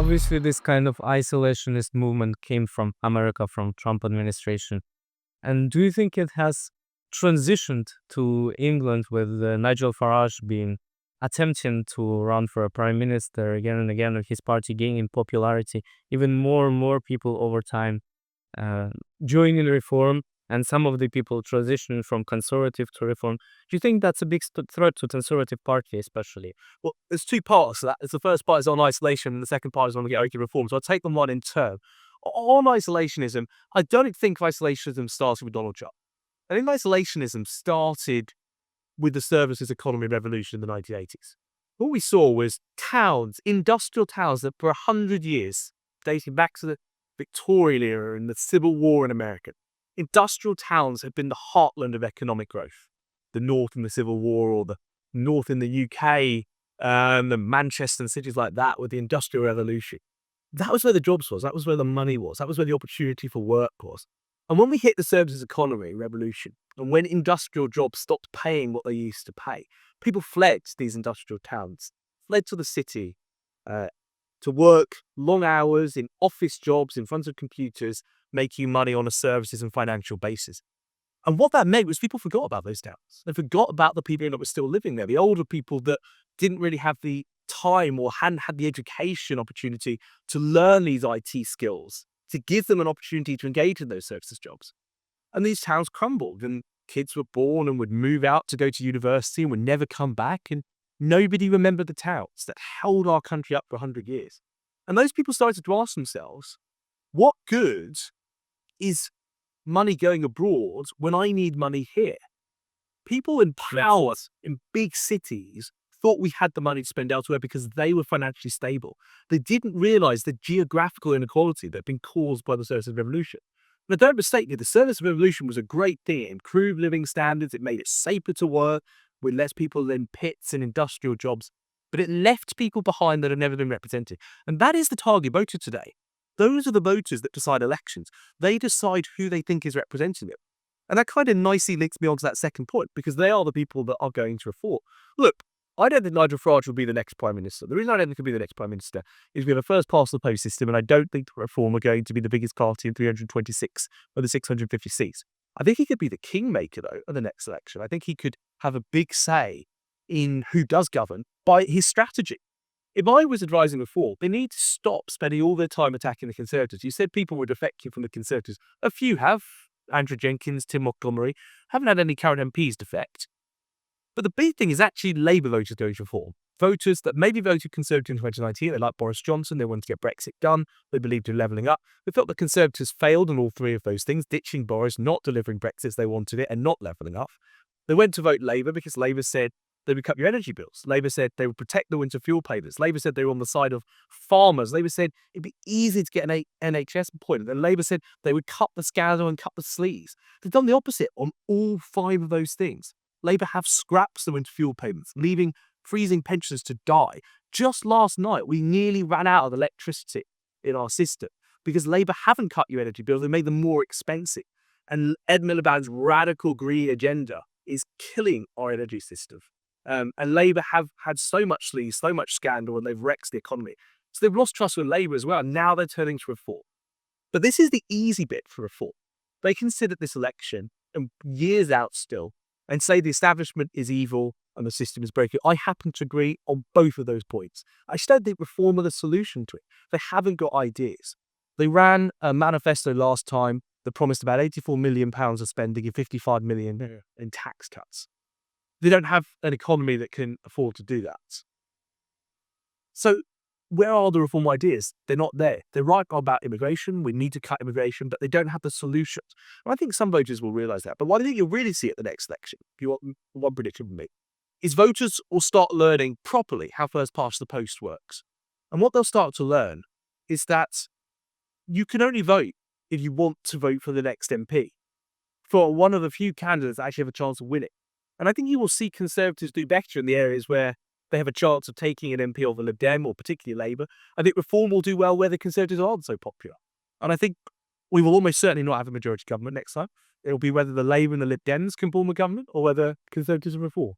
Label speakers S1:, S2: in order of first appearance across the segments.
S1: Obviously, this kind of isolationist movement came from America, from Trump administration. And do you think it has transitioned to England with Nigel Farage being attempting to run for a prime minister again and again, with his party gaining popularity, even more and more people over time uh, joining reform, and some of the people transitioning from conservative to reform? Do you think that's a big threat to conservative party, especially?
S2: Well, there's two parts to that. The first part is on isolation, and the second part is on the open reform. So I'll take them one in turn. On isolationism, I don't think isolationism started with Donald Trump. I think isolationism started with the services economy revolution in the 1980s. What we saw was towns, industrial towns that for 100 years, dating back to the Victorian era and the Civil War in America, industrial towns have been the heartland of economic growth. The North in the Civil War, or the North in the UK, the Manchester and cities like that with the Industrial Revolution. That was where the jobs was. That was where the money was. That was where the opportunity for work was. And when we hit the services economy revolution, and when industrial jobs stopped paying what they used to pay, people fled these industrial towns, fled to the city, to work long hours in office jobs in front of computers, making money on a services and financial basis. And what that meant was people forgot about those towns. They forgot about the people that were still living there, the older people that didn't really have the time or hadn't had the education opportunity to learn these IT skills, to give them an opportunity to engage in those services jobs. And these towns crumbled, and kids were born and would move out to go to university and would never come back. And nobody remembered the towns that held our country up for 100 years. And those people started to ask themselves, what good is money going abroad when I need money here? People in power in big cities thought we had the money to spend elsewhere because they were financially stable. They didn't realize the geographical inequality that had been caused by the services revolution. Now, don't mistake me, the services revolution was a great thing. It improved living standards. It made it safer to work with less people in pits and industrial jobs. But it left people behind that have never been represented. And that is the target voter today. Those are the voters that decide elections. They decide who they think is representing them. And that kind of nicely links me on to that second point, because they are the people that are going to reform. Look, I don't think Nigel Farage will be the next Prime Minister. The reason I don't think he'll be the next Prime Minister is we have a first past the post system, and I don't think the Reform are going to be the biggest party in 326 of the 650 seats. I think he could be the kingmaker, though, of the next election. I think he could have a big say in who does govern by his strategy. If I was advising Reform, they need to stop spending all their time attacking the Conservatives. You said people were defecting from the Conservatives. A few have. Andrew Jenkins, Tim Montgomery, haven't had any current MPs defect. But the big thing is actually Labour voters going to Reform. Voters that maybe voted Conservative in 2019, they like Boris Johnson, they wanted to get Brexit done, they believed in levelling up. They felt the Conservatives failed on all three of those things, ditching Boris, not delivering Brexit as they wanted it, and not levelling up. They went to vote Labour because Labour said they would cut your energy bills. Labour said they would protect the winter fuel payments. Labour said they were on the side of farmers. Labour said it'd be easy to get an NHS appointment. And Labour said they would cut the scandal and cut the sleaze. They've done the opposite on all five of those things. Labour have scrapped the winter fuel payments, leaving freezing pensioners to die. Just last night, we nearly ran out of electricity in our system because Labour haven't cut your energy bills. They made them more expensive. And Ed Miliband's radical green agenda is killing our energy system. And Labour have had so much sleaze, so much scandal, and they've wrecked the economy. So they've lost trust with Labour as well. And now they're turning to Reform. But this is the easy bit for Reform. They consider this election, and years out still, and say the establishment is evil and the system is broken. I happen to agree on both of those points. I just don't think Reform are the solution to it. They haven't got ideas. They ran a manifesto last time that promised about £84 million of spending and £55 million in tax cuts. They don't have an economy that can afford to do that. So where are the reform ideas? They're not there. They're right about immigration. We need to cut immigration, but they don't have the solutions. And I think some voters will realise that. But what I think you'll really see at the next election, if you want one prediction from me, is voters will start learning properly how first past the post works. And what they'll start to learn is that you can only vote if you want to vote for the next MP, for one of the few candidates that actually have a chance of winning. And I think you will see Conservatives do better in the areas where they have a chance of taking an MP over Lib Dem, or particularly Labour. I think Reform will do well where the Conservatives aren't so popular. And I think we will almost certainly not have a majority government next time. It'll be whether the Labour and the Lib Dems can form a government, or whether Conservatives and Reform.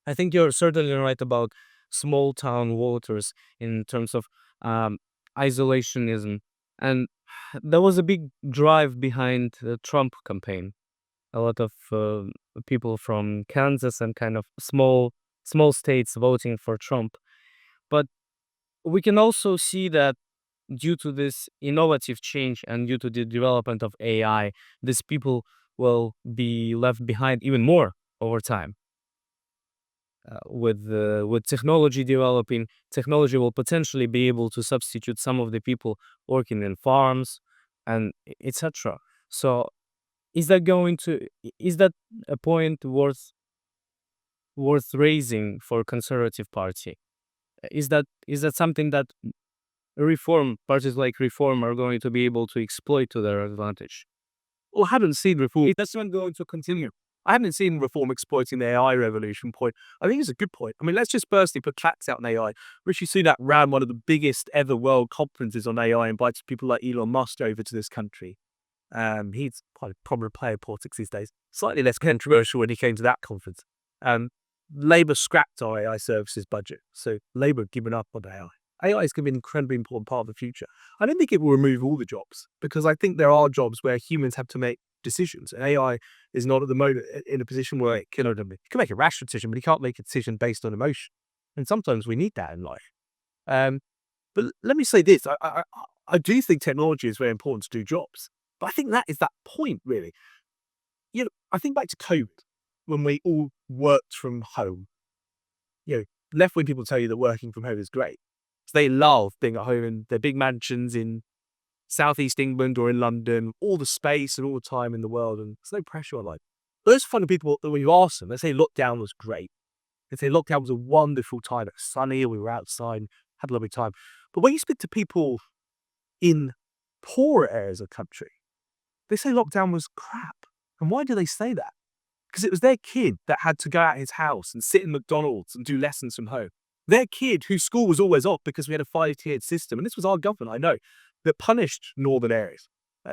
S1: I think you're certainly right about small town voters in terms of isolationism. And there was a big drive behind the Trump campaign. A lot of people from Kansas and kind of small states voting for Trump. But we can also see that due to this innovative change and due to the development of AI, these people will be left behind even more over time. With technology developing, technology will potentially be able to substitute some of the people working in farms and etc. So is that a point worth raising for conservative party? Is that something that parties like Reform are going to be able to exploit to their advantage?
S2: Well, I haven't seen Reform. That's not going to continue. I haven't seen Reform exploiting the AI revolution point. I think it's a good point. I mean, let's just firstly put facts out on AI. Rishi Sunak ran one of the biggest ever world conferences on AI, invited people like Elon Musk over to this country. He's quite a prominent player in politics these days. Slightly less controversial when he came to that conference. Labour scrapped our AI services budget, so Labour have given up on AI. AI is going to be an incredibly important part of the future. I don't think it will remove all the jobs, because I think there are jobs where humans have to make decisions. And AI is not at the moment in a position where it can make a rational decision, but it can't make a decision based on emotion. And sometimes we need that in life. But let me say this. I do think technology is very important to do jobs. But I think that is that point, really. I think back to COVID, when we all worked from home. Left-wing people tell you that working from home is great. So they love being at home in their big mansions in southeast England or in London, all the space and all the time in the world, and there's no pressure on life. Those funny people that when you ask them, they say lockdown was great. They say lockdown was a wonderful time. It was sunny, we were outside, had a lovely time. But when you speak to people in poorer areas of the country, they say lockdown was crap. And why do they say that? Because it was their kid that had to go out his house and sit in McDonald's and do lessons from home. Their kid, whose school was always off because we had a 5-tiered system, and this was our government, I know, that punished northern areas.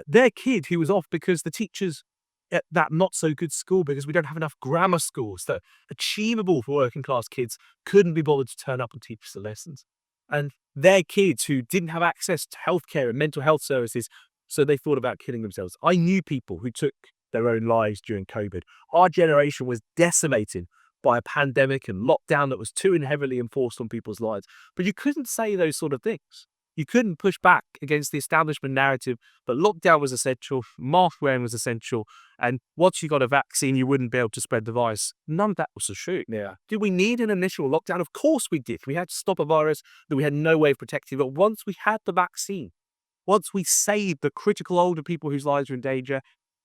S2: Their kid who was off because the teachers at that not-so-good school, because we don't have enough grammar schools that are achievable for working-class kids, couldn't be bothered to turn up and teach us the lessons. And their kids who didn't have access to healthcare and mental health services, so they thought about killing themselves. I knew people who took their own lives during COVID. Our generation was decimated by a pandemic and lockdown that was too heavily enforced on people's lives. But you couldn't say those sort of things. You couldn't push back against the establishment narrative that lockdown was essential, mask wearing was essential, and once you got a vaccine, you wouldn't be able to spread the virus. None of that was true.
S1: Yeah.
S2: Did we need an initial lockdown? Of course we did. We had to stop a virus that we had no way of protecting. But once we had the vaccine, once we saved the critical older people whose lives were in danger,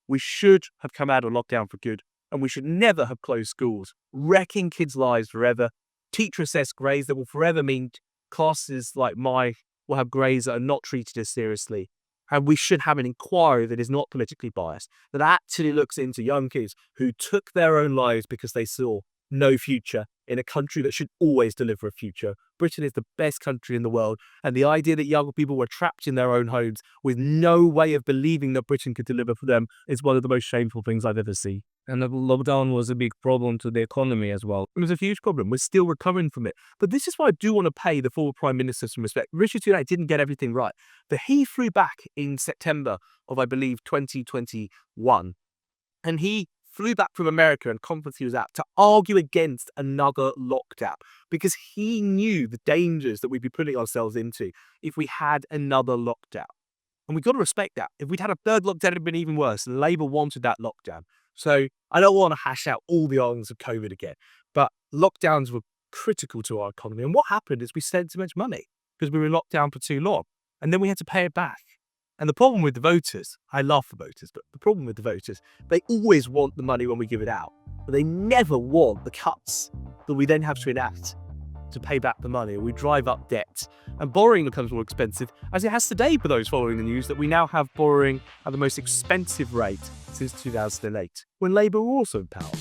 S2: we should have come out of lockdown for good. And we should never have closed schools, wrecking kids' lives forever. Teacher-assessed grades that will forever mean classes like mine will have grades that are not treated as seriously. And we should have an inquiry that is not politically biased, that actually looks into young kids who took their own lives because they saw no future in a country that should always deliver a future. Britain is the best country in the world, and the idea that young people were trapped in their own homes with no way of believing that Britain could deliver for them is one of the most shameful things I've ever seen.
S1: And the lockdown was a big problem to the economy as well.
S2: It was a huge problem. We're still recovering from it. But this is why I do want to pay the former Prime Minister some respect. Rishi Sunak didn't get everything right, but he flew back in September of, I believe, 2021, and he flew back from America and conference he was at to argue against another lockdown because he knew the dangers that we'd be putting ourselves into if we had another lockdown. And we've got to respect that. If we'd had a third lockdown, it'd have been even worse. And Labour wanted that lockdown. So I don't want to hash out all the arguments of COVID again, but lockdowns were critical to our economy. And what happened is we spent too much money because we were locked down for too long. And then we had to pay it back. And the problem with the voters, I love the voters, but the problem with the voters, they always want the money when we give it out, but they never want the cuts that we then have to enact to pay back the money, or we drive up debt. And borrowing becomes more expensive, as it has today for those following the news, that we now have borrowing at the most expensive rate since 2008, when Labour were also in power.